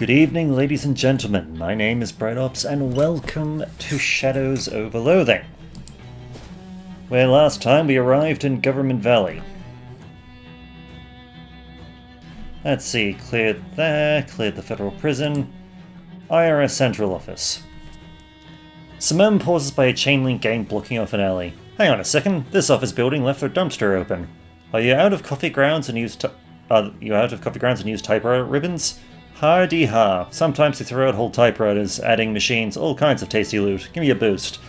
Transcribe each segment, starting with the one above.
Good evening, ladies and gentlemen. My name is BrightOps, and welcome to Shadows over Loathing. Where last time we arrived in Government Valley. Let's see, cleared there, cleared the federal prison, IRS Central Office. Simone pauses by a chain link gate blocking off an alley. Hang on a second, this office building left their dumpster open. Are you out of coffee grounds and use typewriter ribbons? Hardy ha. Sometimes they throw out whole typewriters, adding machines, all kinds of tasty loot. Give me a boost.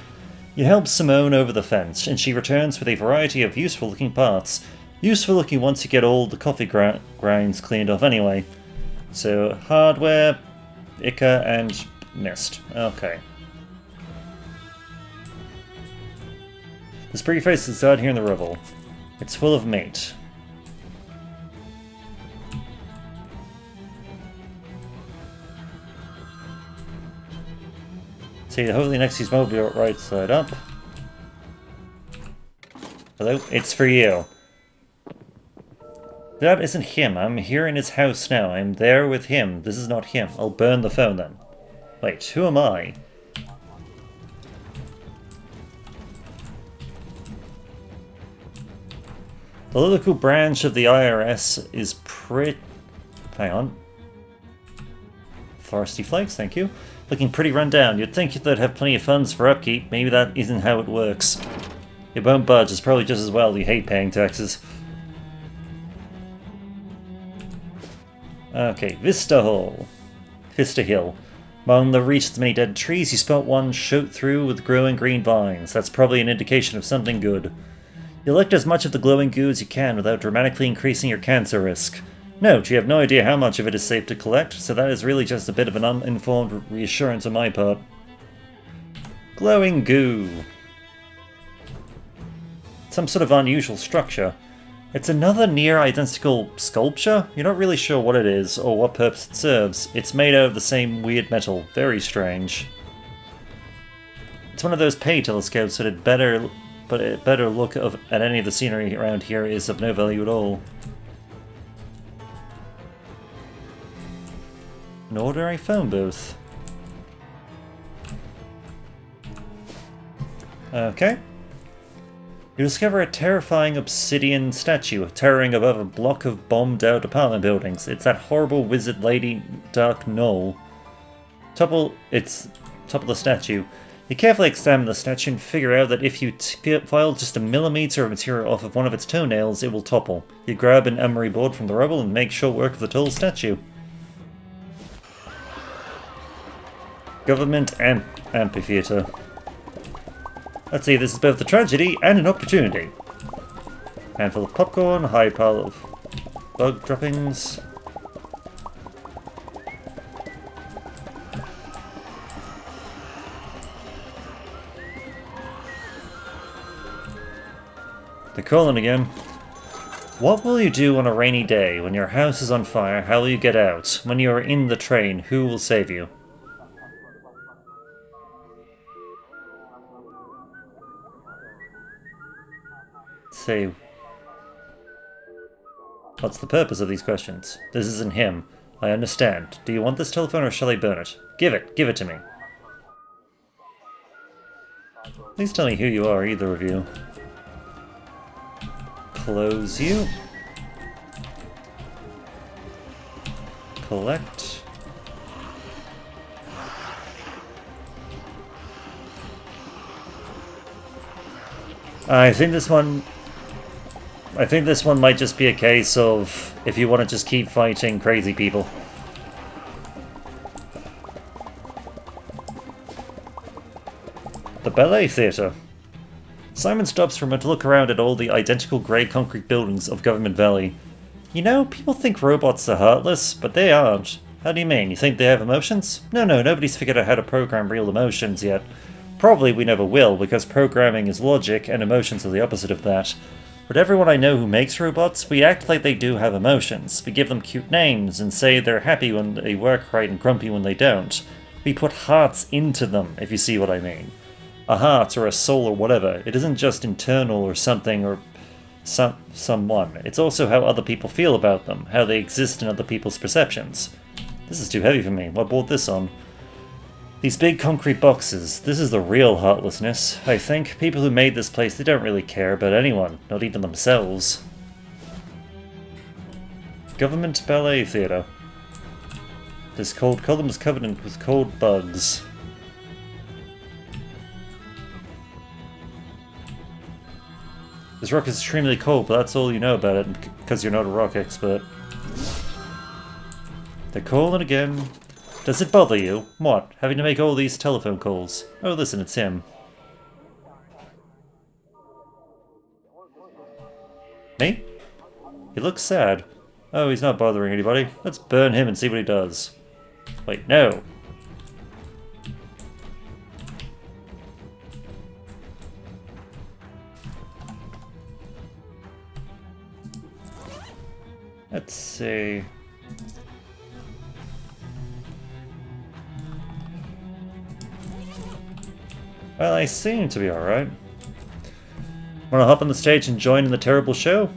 You help Simone over the fence, and she returns with a variety of useful looking parts. Useful looking once you get all the coffee grinds cleaned off anyway. So, hardware, Ica, and mist. Okay. This briefcase is out here in the rubble. It's full of meat. See, hopefully next he's mobile right side up. Hello? It's for you. That isn't him. I'm here in his house now. I'm there with him. This is not him. I'll burn the phone then. Wait, who am I? The local branch of the IRS is Hang on. Foresty Flakes, thank you. Looking pretty run down. You'd think they'd have plenty of funds for upkeep. Maybe that isn't how it works. It won't budge. It's probably just as well you hate paying taxes. Okay, Vista Hill. Among the reach of many dead trees, you spot one shoot through with growing green vines. That's probably an indication of something good. You collect as much of the glowing goo as you can without dramatically increasing your cancer risk. Note, you have no idea how much of it is safe to collect, so that is really just a bit of an uninformed reassurance on my part. Glowing goo. Some sort of unusual structure. It's another near-identical sculpture. You're not really sure what it is or what purpose it serves. It's made out of the same weird metal. Very strange. It's one of those pay telescopes, but a better look at any of the scenery around here is of no value at all. An ordinary phone booth. Okay. You discover a terrifying obsidian statue towering above a block of bombed-out apartment buildings. It's that horrible wizard lady Dark Knoll. Top of the statue. You carefully examine the statue and figure out that if you file just a millimeter of material off of one of its toenails, it will topple. You grab an emery board from the rubble and make short work of the tall statue. Government amphitheater. Let's see, this is both a tragedy and an opportunity. Handful of popcorn, high pile of bug droppings. They're calling again. What will you do on a rainy day? When your house is on fire, how will you get out? When you are in the train, who will save you? Say, what's the purpose of these questions? This isn't him. I understand. Do you want this telephone or shall I burn it? Give it to me. Please tell me who you are, either of you. Close you. Collect. I think this one might just be a case of if you want to just keep fighting crazy people. The Ballet Theatre. Simon stops for a moment to look around at all the identical grey concrete buildings of Government Valley. You know, people think robots are heartless, but they aren't. How do you mean? You think they have emotions? No, nobody's figured out how to program real emotions yet. Probably we never will, because programming is logic and emotions are the opposite of that. But everyone I know who makes robots, we act like they do have emotions. We give them cute names and say they're happy when they work right and grumpy when they don't. We put hearts into them, if you see what I mean. A heart or a soul or whatever. It isn't just internal or something or someone. It's also how other people feel about them, how they exist in other people's perceptions. This is too heavy for me. What brought this on? These big concrete boxes. This is the real heartlessness. I think people who made this place, they don't really care about anyone, not even themselves. Government Ballet Theatre. This cold column is covered with cold bugs. This rock is extremely cold, but that's all you know about it, because you're not a rock expert. They're calling again. Does it bother you? What? Having to make all these telephone calls? Oh, listen, it's him. Me? He looks sad. Oh, he's not bothering anybody. Let's burn him and see what he does. Wait, no. Let's see. Well, I seem to be alright. Wanna hop on the stage and join in the terrible show?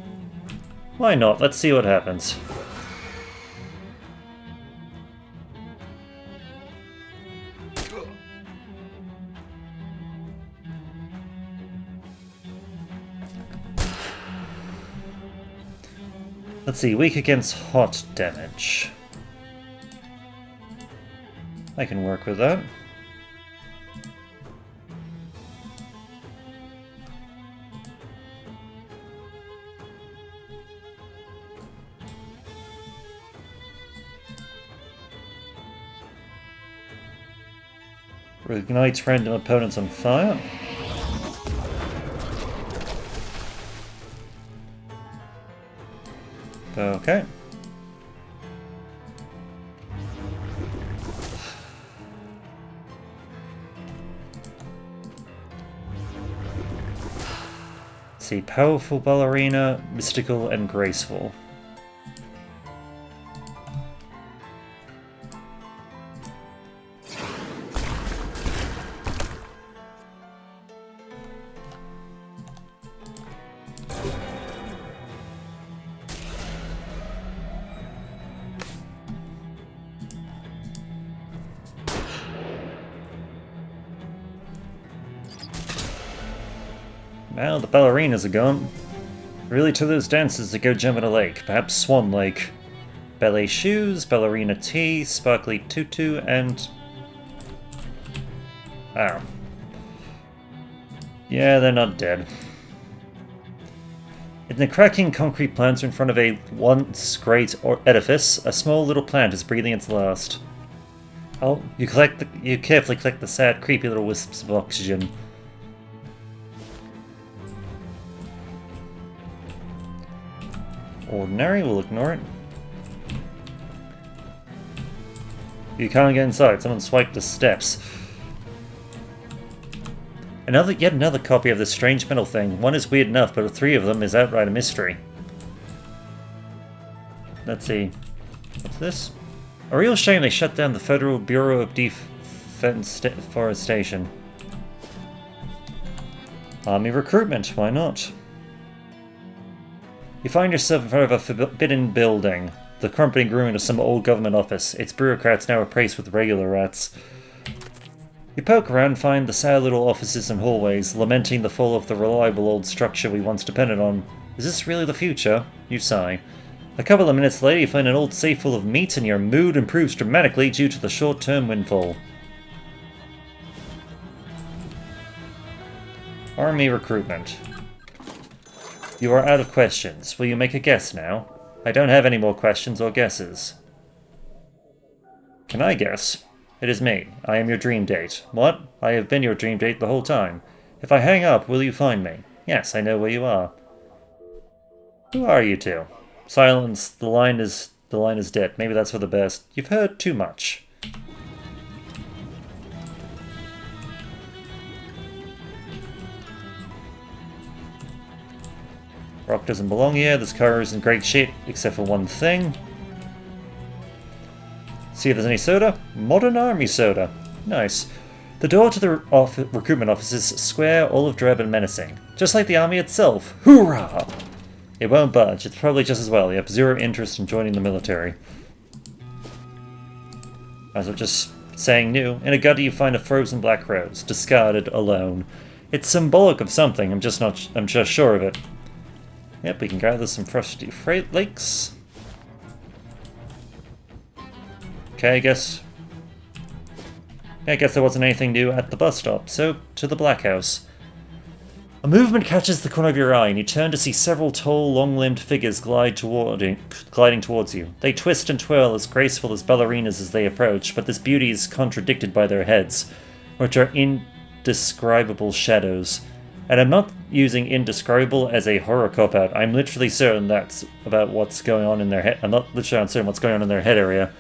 Why not? Let's see what happens. Let's see, weak against hot damage. I can work with that. Ignites random opponents on fire. Okay. Let's see, powerful ballerina, mystical and graceful. Now the ballerinas are gone. Really to those dances that go jump in a lake, perhaps Swan Lake. Ballet shoes, ballerina tee, sparkly tutu, and... oh. Yeah, they're not dead. In the cracking concrete plants in front of a once great edifice, a small little plant is breathing its last. Oh, you carefully collect the sad, creepy little wisps of oxygen. Ordinary, we'll ignore it. You can't get inside, someone swiped the steps. Yet another copy of this strange metal thing. One is weird enough, but the three of them is outright a mystery. Let's see. What's this? A real shame they shut down the Federal Bureau of Deforestation. Army recruitment, why not? You find yourself in front of a forbidden building, the crumbling ruin of some old government office, its bureaucrats now replaced with regular rats. You poke around and find the sad little offices and hallways, lamenting the fall of the reliable old structure we once depended on. Is this really the future? You sigh. A couple of minutes later you find an old safe full of meat and your mood improves dramatically due to the short-term windfall. Army recruitment. You are out of questions. Will you make a guess now? I don't have any more questions or guesses. Can I guess? It is me. I am your dream date. What? I have been your dream date the whole time. If I hang up, will you find me? Yes, I know where you are. Who are you two? Silence. The line is dead. Maybe that's for the best. You've heard too much. Rock doesn't belong here. This car is in great shape, except for one thing. See if there's any soda? Modern army soda. Nice. The door to the recruitment office is square, olive drab, and menacing. Just like the army itself. Hoorah! It won't budge. It's probably just as well. You have zero interest in joining the military. as I'm just saying new. In a gutter you find a frozen black rose, discarded, alone. It's symbolic of something, I'm just sure of it. Yep, we can gather some frosty freight lakes. Okay, I guess there wasn't anything new at the bus stop, so to the Black House. A movement catches the corner of your eye, and you turn to see several tall, long-limbed figures gliding towards you. They twist and twirl as graceful as ballerinas as they approach, but this beauty is contradicted by their heads, which are indescribable shadows. And I'm not using indescribable as a horror cop-out. I'm literally certain that's about what's going on in their head. I'm not literally uncertain what's going on in their head area.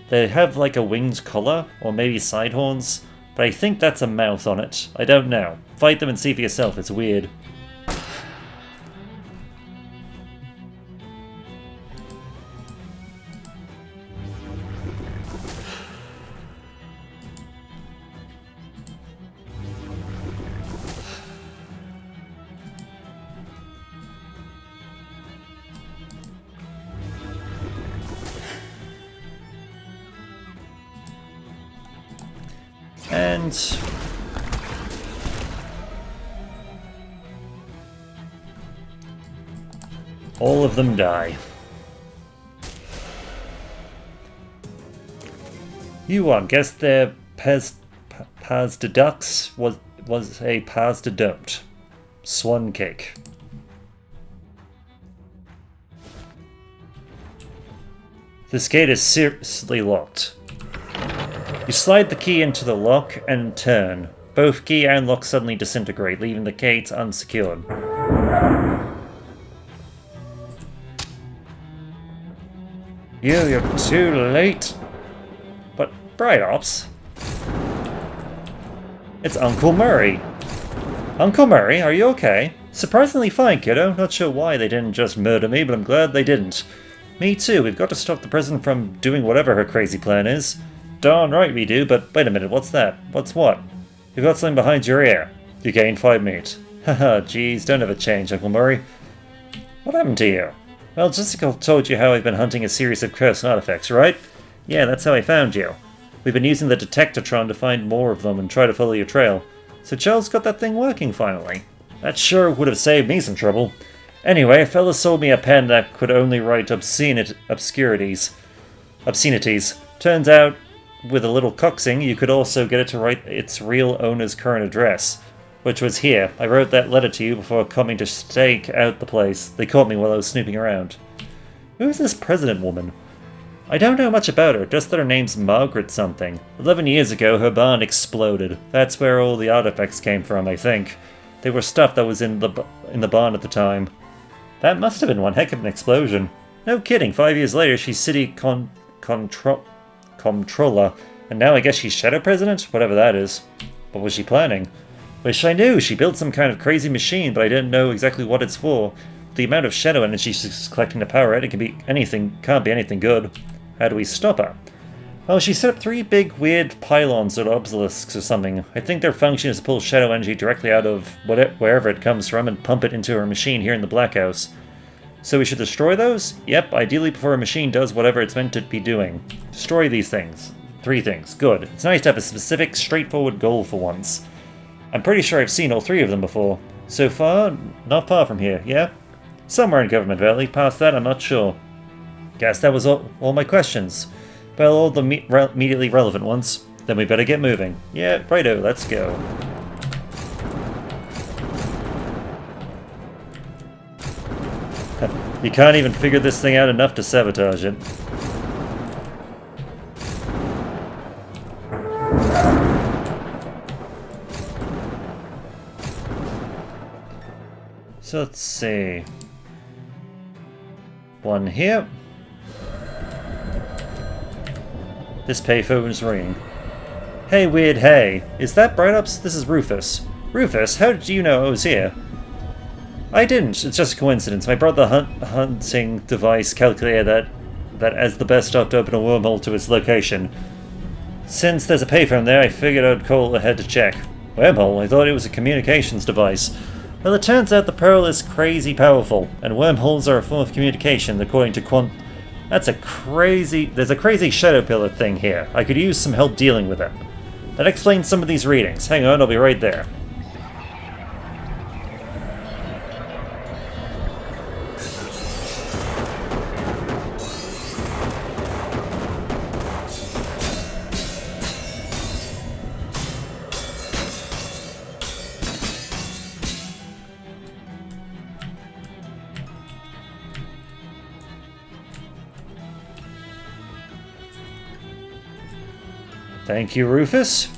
They have like a winged collar, or maybe side horns, but I think that's a mouth on it. I don't know. Fight them and see for yourself, it's weird. And all of them die. You guess their pas de ducks was a pas de don't. Swan cake. This gate is seriously locked. You slide the key into the lock and turn. Both key and lock suddenly disintegrate, leaving the gate unsecured. You're too late. But, Bright Ops? It's Uncle Murray. Uncle Murray, are you okay? Surprisingly fine, kiddo. Not sure why they didn't just murder me, but I'm glad they didn't. Me too, we've got to stop the president from doing whatever her crazy plan is. Darn right we do, but wait a minute, what's that? What's what? You've got something behind your ear. You gained 5 minutes. Haha, geez, don't ever change, Uncle Murray. What happened to you? Well, Jessica told you how I've been hunting a series of cursed artifacts, right? Yeah, that's how I found you. We've been using the Detectatron to find more of them and try to follow your trail. So Charles got that thing working finally. That sure would have saved me some trouble. Anyway, a fella sold me a pen that could only write obscenities. Turns out, with a little coaxing, you could also get it to write its real owner's current address, which was here. I wrote that letter to you before coming to stake out the place. They caught me while I was snooping around. Who is this president woman? I don't know much about her, just that her name's Margaret something. 11 years ago, her barn exploded. That's where all the artifacts came from, I think. They were stuff that was in the barn at the time. That must have been one heck of an explosion. No kidding, 5 years later, she's city comptroller, and now I guess she's shadow president? Whatever that is. What was she planning? Wish I knew! She built some kind of crazy machine, but I didn't know exactly what it's for. The amount of shadow energy she's collecting to power it, can't be anything good. How do we stop her? Well, she set up 3 big weird pylons or obelisks or something. I think their function is to pull shadow energy directly out of wherever it comes from and pump it into her machine here in the Black House. So we should destroy those? Yep, ideally before a machine does whatever it's meant to be doing. Destroy these things. 3 things. Good. It's nice to have a specific, straightforward goal for once. I'm pretty sure I've seen all 3 of them before. So far, not far from here, yeah? Somewhere in Government Valley. Past that, I'm not sure. Guess that was all my questions. Well, all the immediately relevant ones. Then we better get moving. Yeah, righto, let's go. You can't even figure this thing out enough to sabotage it. So let's see. One here. This payphone's ringing. Hey, weird, hey. Is that Bright Ops? This is Rufus. Rufus, how did you know I was here? I didn't. It's just a coincidence. I brought the hunting device calculator that as the best stop to open a wormhole to its location. Since there's a payphone there, I figured I'd call ahead to check. Wormhole? I thought it was a communications device. Well, it turns out the pearl is crazy powerful, and wormholes are a form of communication, according to There's a crazy shadow pillar thing here. I could use some help dealing with it. That explains some of these readings. Hang on, I'll be right there. Thank you, Rufus.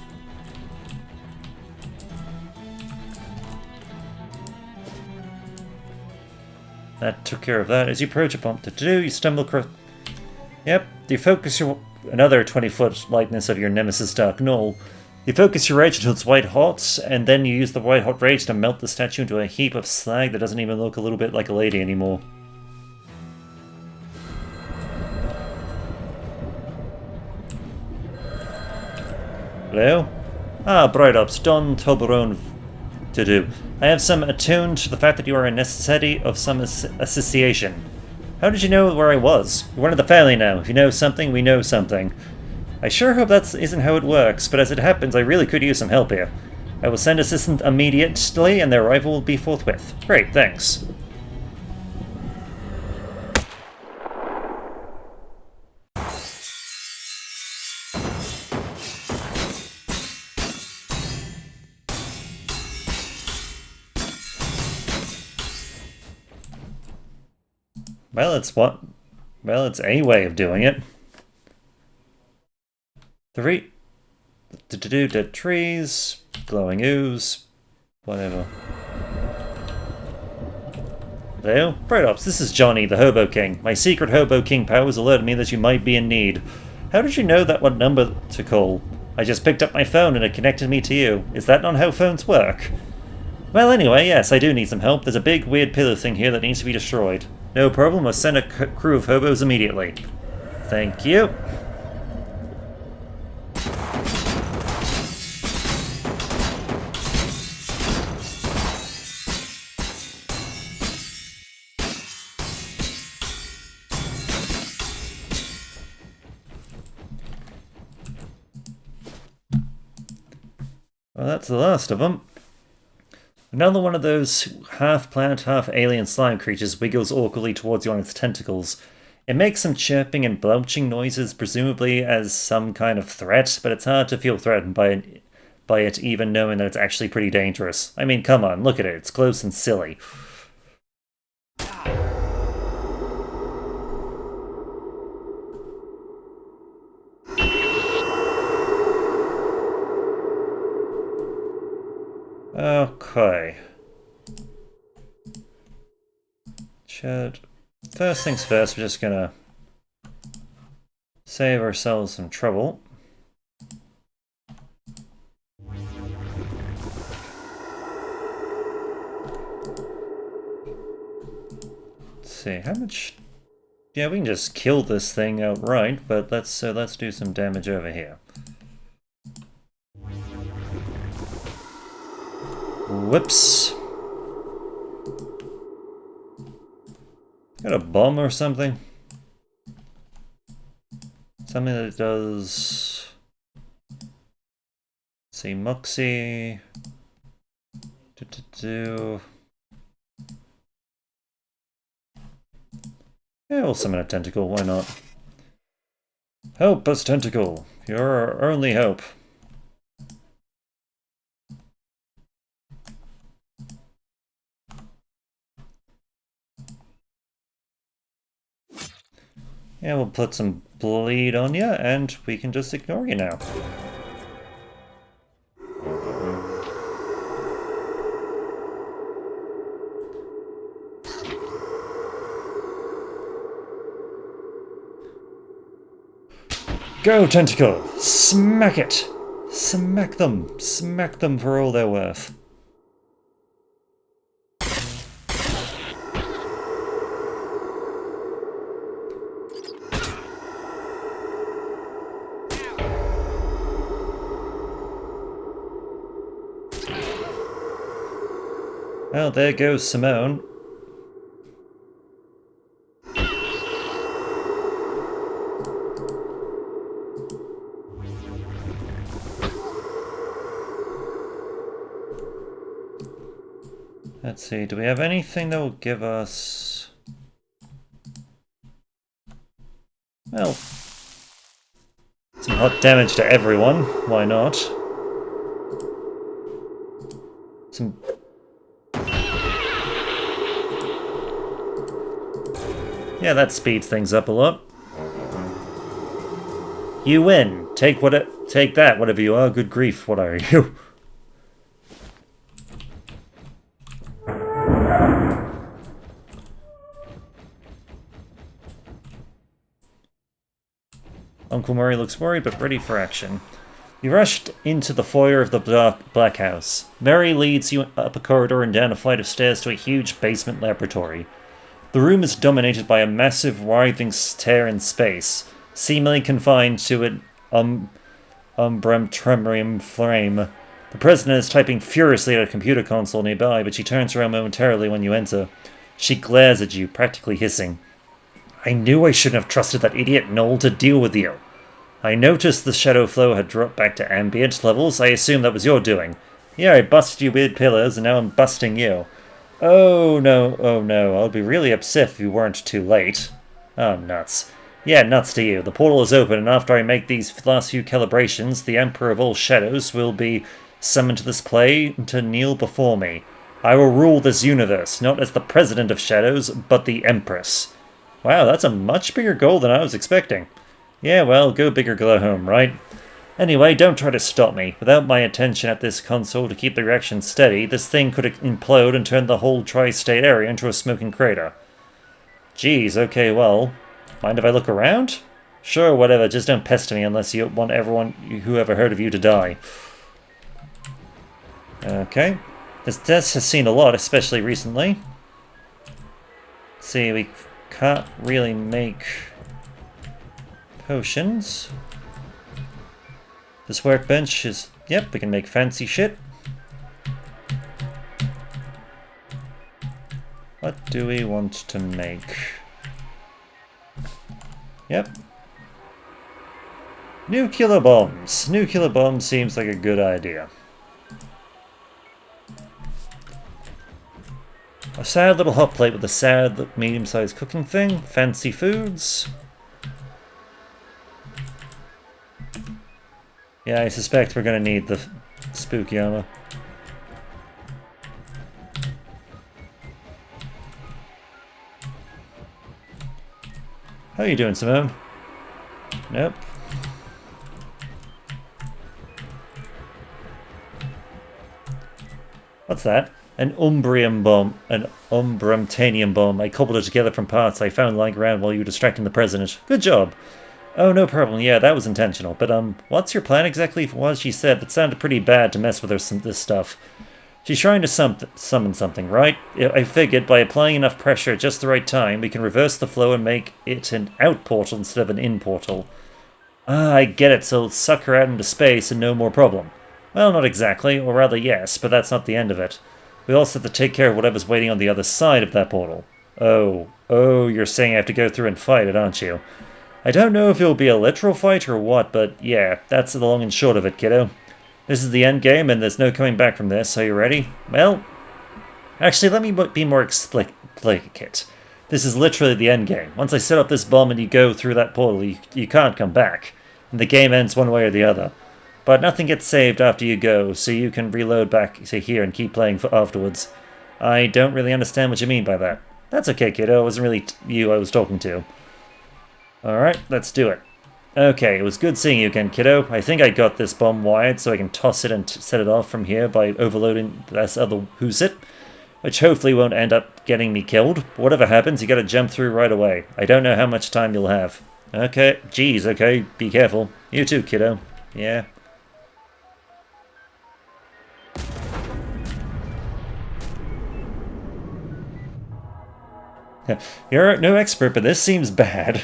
That took care of that. As you approach a bump to do, you stumble across... Yep, you focus your... Another 20-foot lightness of your nemesis Dark Knoll. You focus your rage until it's white hot, and then you use the white hot rage to melt the statue into a heap of slag that doesn't even look a little bit like a lady anymore. Hello? Ah, Bright Ops, Don Toblerone to do. I have some attuned to the fact that you are a necessity of some association. How did you know where I was? You're one of the family now. If you know something, we know something. I sure hope that isn't how it works, but as it happens, I really could use some help here. I will send assistant immediately, and their arrival will be forthwith. Great, thanks. Well, it's a way of doing it. Dead trees, glowing ooze, whatever. Hello? Bright Ops, this is Johnny, the Hobo King. My secret Hobo King powers alerted me that you might be in need. How did you know that what number to call? I just picked up my phone and it connected me to you. Is that not how phones work? Well, anyway, yes, I do need some help. There's a big weird pillar thing here that needs to be destroyed. No problem, I'll send a crew of hobos immediately. Thank you. Well, that's the last of them. Another one of those half-plant, half-alien slime creatures wiggles awkwardly towards you on its tentacles. It makes some chirping and belching noises, presumably as some kind of threat, but it's hard to feel threatened by it even knowing that it's actually pretty dangerous. I mean, come on, look at it, it's close and silly. Okay. First things first, we're just gonna save ourselves some trouble. Let's see, how much... Yeah, we can just kill this thing outright, but let's do some damage over here. Whoops. Got a bomb or something? Something that does... Let's see, Moxie... Yeah, we'll summon a tentacle, why not? Help us, tentacle! You're our only hope. Yeah, we'll put some bleed on you, and we can just ignore you now. Go, tentacle! Smack it! Smack them! Smack them for all they're worth. Well, there goes Simone. Let's see, do we have anything that will give us... Well, some hot damage to everyone, why not? Some... Yeah, that speeds things up a lot. You win! Take that, whatever you are. Good grief, what are you? Uncle Murray looks worried but ready for action. You rushed into the foyer of the Black House. Mary leads you up a corridor and down a flight of stairs to a huge basement laboratory. The room is dominated by a massive, writhing tear in space, seemingly confined to an umbrum tremorium frame. The president is typing furiously at a computer console nearby, but she turns around momentarily when you enter. She glares at you, practically hissing. I knew I shouldn't have trusted that idiot Noel to deal with you. I noticed the shadow flow had dropped back to ambient levels. I assume that was your doing. Yeah, I busted you weird pillars, and now I'm busting you. Oh no, I'll be really upset if you weren't too late. Oh, nuts. Yeah, nuts to you. The portal is open, and after I make these last few calibrations, the Emperor of all Shadows will be summoned to this play to kneel before me. I will rule this universe, not as the President of Shadows, but the Empress. Wow, that's a much bigger goal than I was expecting. Yeah, well, go big or go home, right? Anyway, don't try to stop me. Without my attention at this console to keep the reaction steady, this thing could implode and turn the whole tri-state area into a smoking crater. Geez, okay, well, mind if I look around? Sure, whatever, just don't pester me unless you want everyone who ever heard of you to die. Okay. This test has seen a lot, especially recently. Let's see, we can't really make potions. This workbench is... Yep, we can make fancy shit. What do we want to make? Yep. Nuclear bombs. Nuclear bombs seems like a good idea. A sad little hot plate with a sad, medium-sized cooking thing. Fancy foods. Yeah, I suspect we're gonna need the spooky armor. How you doing, Simone? Nope. What's that? An Umbrium bomb. An Umbrumtanium bomb. I cobbled it together from parts I found lying around while you were distracting the president. Good job. Oh, no problem. Yeah, that was intentional. But, what's your plan exactly for what she said? That sounded pretty bad to mess with her this stuff. She's trying to summon something, right? I figured by applying enough pressure at just the right time, we can reverse the flow and make it an out portal instead of an in portal. Ah, I get it, so it'll suck her out into space and no more problem. Well, not exactly, or rather yes, but that's not the end of it. We also have to take care of whatever's waiting on the other side of that portal. Oh, you're saying I have to go through and fight it, aren't you? I don't know if it'll be a literal fight or what, but yeah, that's the long and short of it, kiddo. This is the end game, and there's no coming back from this. Are you ready? Well, actually, let me be more explicit. This is literally the end game. Once I set up this bomb and you go through that portal, you can't come back. And the game ends one way or the other. But nothing gets saved after you go, so you can reload back to here and keep playing for afterwards. I don't really understand what you mean by that. That's okay, kiddo. It wasn't really you I was talking to. Alright, let's do it. Okay, it was good seeing you again, kiddo. I think I got this bomb wired so I can toss it and set it off from here by overloading this other who's-it, which hopefully won't end up getting me killed. But whatever happens, you gotta jump through right away. I don't know how much time you'll have. Okay, geez, okay, be careful. You too, kiddo. Yeah. You're no expert, but this seems bad.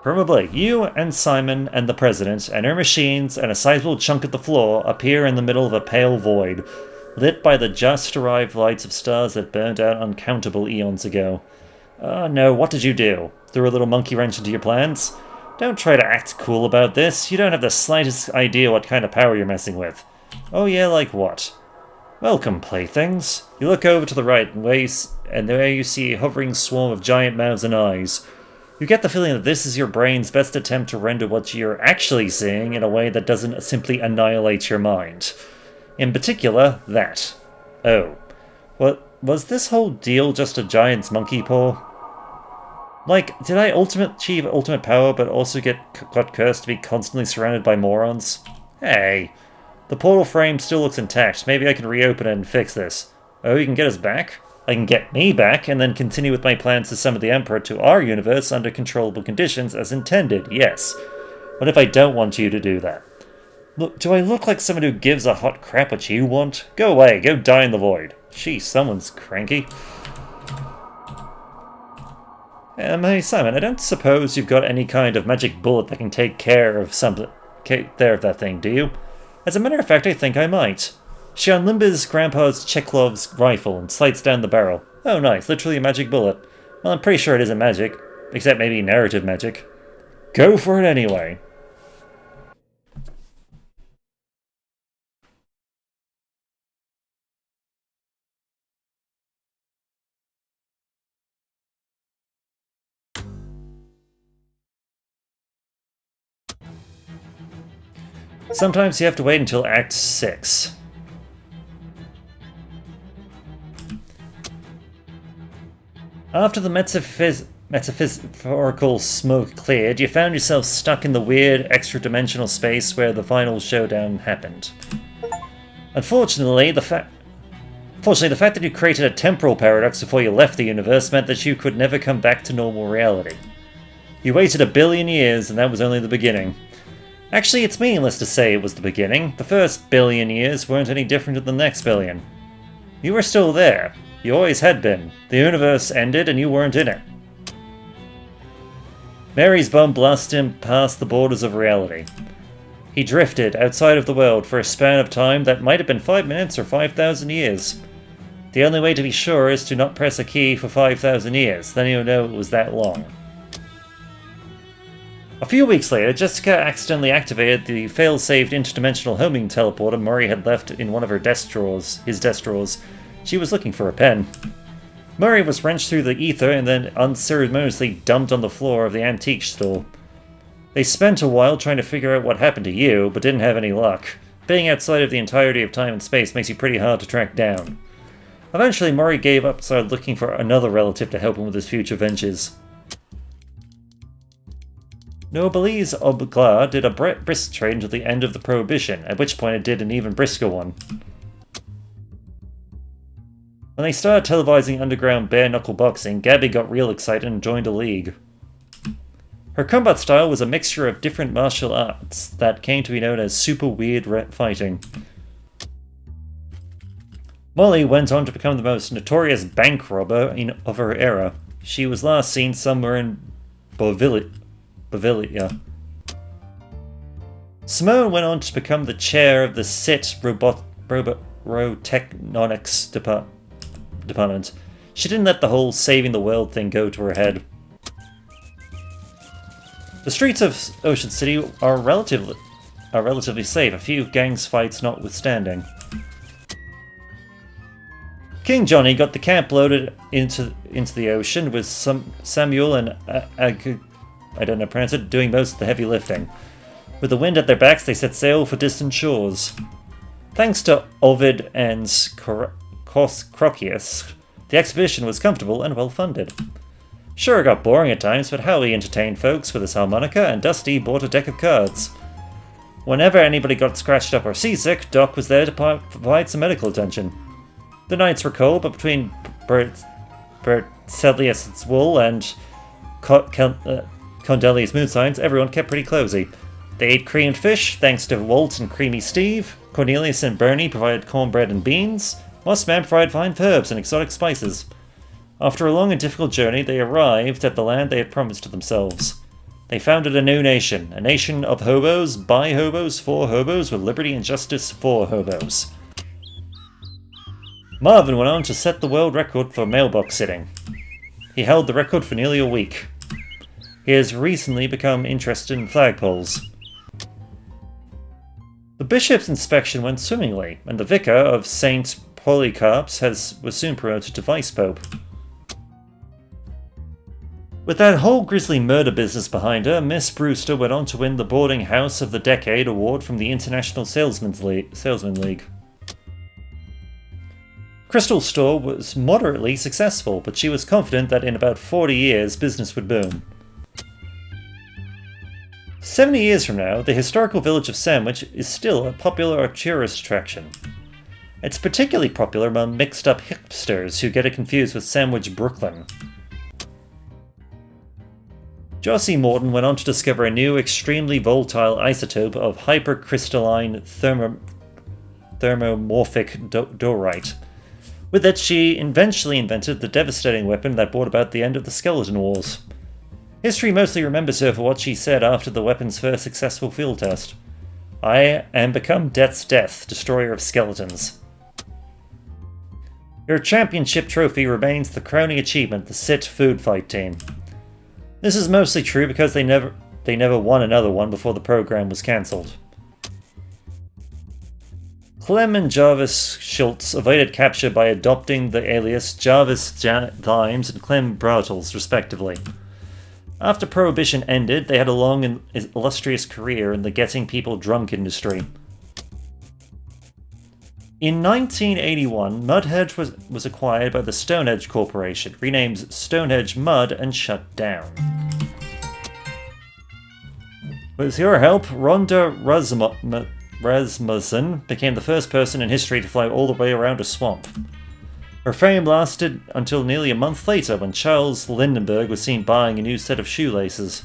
Probably. You and Simon and the President and her machines and a sizable chunk of the floor appear in the middle of a pale void, lit by the just-arrived lights of stars that burned out uncountable eons ago. Oh no, what did you do? Threw a little monkey wrench into your plans? Don't try to act cool about this. You don't have the slightest idea what kind of power you're messing with. Oh yeah, like what? Welcome, playthings. You look over to the right and there you see a hovering swarm of giant mouths and eyes. You get the feeling that this is your brain's best attempt to render what you're actually seeing in a way that doesn't simply annihilate your mind. In particular, that. Oh. What was this whole deal just a giant's monkey paw? Like, did I achieve ultimate power but also got cursed to be constantly surrounded by morons? Hey. The portal frame still looks intact. Maybe I can reopen it and fix this. Oh, you can get us back? I can get me back, and then continue with my plans to summon the Emperor to our universe under controllable conditions as intended, yes. What if I don't want you to do that? Look, do I look like someone who gives a hot crap what you want? Go away, go die in the void. Gee, someone's cranky. Hey, Simon, I don't suppose you've got any kind of magic bullet that can take care of that thing, do you? As a matter of fact, I think I might. She unlimbers Grandpa's Chekhov's rifle and slides down the barrel. Oh, nice, literally a magic bullet. Well, I'm pretty sure it isn't magic, except maybe narrative magic. Go for it anyway. Sometimes you have to wait until Act 6. After the metaphysical smoke cleared, you found yourself stuck in the weird, extra-dimensional space where the final showdown happened. Unfortunately, the fact that you created a temporal paradox before you left the universe meant that you could never come back to normal reality. You waited 1 billion years, and that was only the beginning. Actually, it's meaningless to say it was the beginning. The first 1 billion years weren't any different than the next billion. You were still there. You always had been. The universe ended and you weren't in it. Mary's bum blasted him past the borders of reality. He drifted outside of the world for a span of time that might have been 5 minutes or 5,000 years. The only way to be sure is to not press a key for 5,000 years, then you'll know it was that long. A few weeks later, Jessica accidentally activated the fail-saved interdimensional homing teleporter Murray had left in one of his desk drawers. She was looking for a pen. Murray was wrenched through the ether and then unceremoniously dumped on the floor of the antique store. They spent a while trying to figure out what happened to you, but didn't have any luck. Being outside of the entirety of time and space makes you pretty hard to track down. Eventually, Murray gave up and started looking for another relative to help him with his future ventures. Noblesse Obligé did a brisk trade until the end of the Prohibition, at which point it did an even brisker one. When they started televising underground bare-knuckle boxing, Gabby got real excited and joined a league. Her combat style was a mixture of different martial arts that came to be known as super weird fighting. Molly went on to become the most notorious bank robber of her era. She was last seen somewhere in Bavaria. Simone went on to become the chair of the SIT Robotechnics department. She didn't let the whole saving the world thing go to her head. The streets of Ocean City are relatively safe, a few gangs fights notwithstanding. King Johnny got the camp loaded into the ocean with Samuel and I don't know how to pronounce it, doing most of the heavy lifting. With the wind at their backs, they set sail for distant shores. Thanks to Ovid and Crocius, the expedition was comfortable and well-funded. Sure, it got boring at times, but Howie entertained folks with his harmonica, and Dusty bought a deck of cards. Whenever anybody got scratched up or seasick, Doc was there to provide some medical attention. The nights were cold, but between Bertelius's wool and Condeli's moon signs, everyone kept pretty cozy. They ate creamed fish, thanks to Walt and Creamy Steve. Cornelius and Bernie provided cornbread and beans. Mossman provided fine herbs and exotic spices. After a long and difficult journey, they arrived at the land they had promised to themselves. They founded a new nation, a nation of hobos, by hobos, for hobos, with liberty and justice for hobos. Marvin went on to set the world record for mailbox sitting. He held the record for nearly a week. He has recently become interested in flagpoles. The bishop's inspection went swimmingly, and the vicar of St. Polycarps was soon promoted to Vice Pope. With that whole grisly murder business behind her, Miss Brewster went on to win the Boarding House of the Decade award from the International Salesman League. Crystal's store was moderately successful, but she was confident that in about 40 years business would boom. 70 years from now, the historical village of Sandwich is still a popular tourist attraction. It's particularly popular among mixed-up hipsters who get it confused with Sandwich, Brooklyn. Josie Morton went on to discover a new, extremely volatile isotope of hypercrystalline thermomorphic dorite. With it, she eventually invented the devastating weapon that brought about the end of the Skeleton Wars. History mostly remembers her for what she said after the weapon's first successful field test. "I am become Death's Death, destroyer of skeletons." Your championship trophy remains the crowning achievement, the SIT food fight team. This is mostly true because they never won another one before the program was cancelled. Clem and Jarvis Schultz avoided capture by adopting the alias Jarvis Dimes and Clem Bartels, respectively. After Prohibition ended, they had a long and illustrious career in the getting people drunk industry. In 1981, Mudhedge was acquired by the Stonehenge Corporation, renamed Stonehenge Mud, and shut down. With your help, Rhonda Rasmussen became the first person in history to fly all the way around a swamp. Her fame lasted until nearly a month later when Charles Lindenberg was seen buying a new set of shoelaces.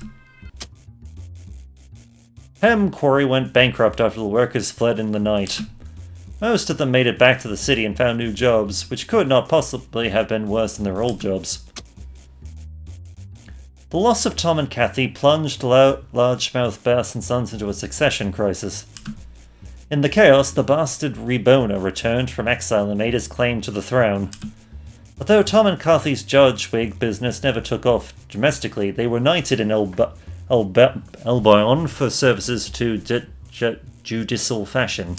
Hem Quarry went bankrupt after the workers fled in the night. Most of them made it back to the city and found new jobs, which could not possibly have been worse than their old jobs. The loss of Tom and Kathy plunged Largemouth Bass and Sons into a succession crisis. In the chaos, the bastard Rebona returned from exile and made his claim to the throne. Although Tom and Kathy's judge-wig business never took off domestically, they were knighted in Albion for services to judicial fashion.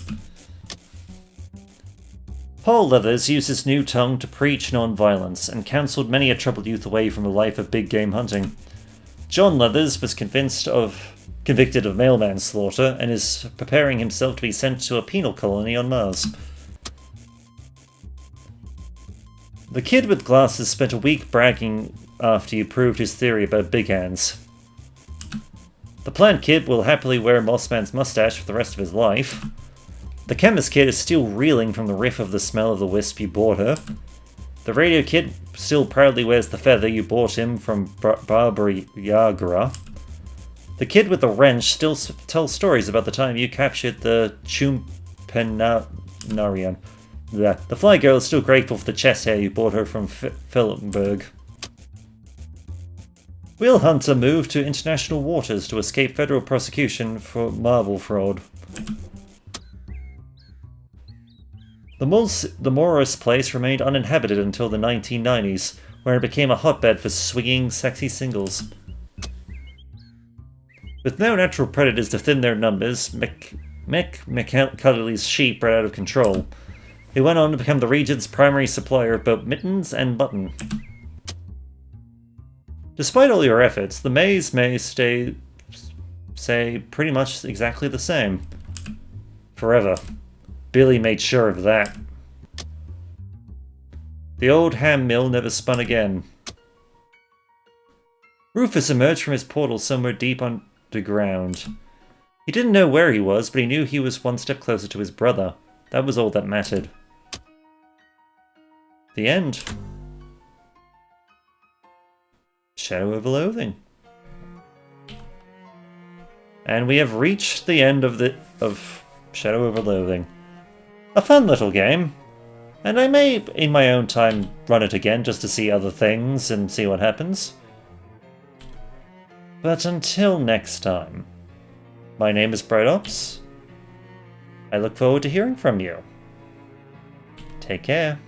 Paul Leathers used his new tongue to preach non-violence and counselled many a troubled youth away from a life of big-game hunting. John Leathers was convicted of mail manslaughter and is preparing himself to be sent to a penal colony on Mars. The kid with glasses spent a week bragging after he proved his theory about big hands. The plant kid will happily wear Mossman's mustache for the rest of his life. The chemist kid is still reeling from the whiff of the smell of the wisp you bought her. The radio kid still proudly wears the feather you bought him from Barbara Yagra. The kid with the wrench still tells stories about the time you captured the Chumpenarian. The fly girl is still grateful for the chest hair you bought her from Philipsburg. Wheel Hunter moved to international waters to escape federal prosecution for marble fraud. The Morris place remained uninhabited until the 1990s, where it became a hotbed for swinging, sexy singles. With no natural predators to thin their numbers, McCudley's sheep ran out of control. He went on to become the region's primary supplier of both mittens and mutton. Despite all your efforts, the maze may stay pretty much exactly the same. Forever. Billy made sure of that. The old ham mill never spun again. Rufus emerged from his portal somewhere deep underground. He didn't know where he was, but he knew he was one step closer to his brother. That was all that mattered. The end. Shadow over Loathing. And we have reached the end of Shadow over Loathing. A fun little game, and I may, in my own time, run it again just to see other things and see what happens. But until next time, my name is BrightOps. I look forward to hearing from you. Take care.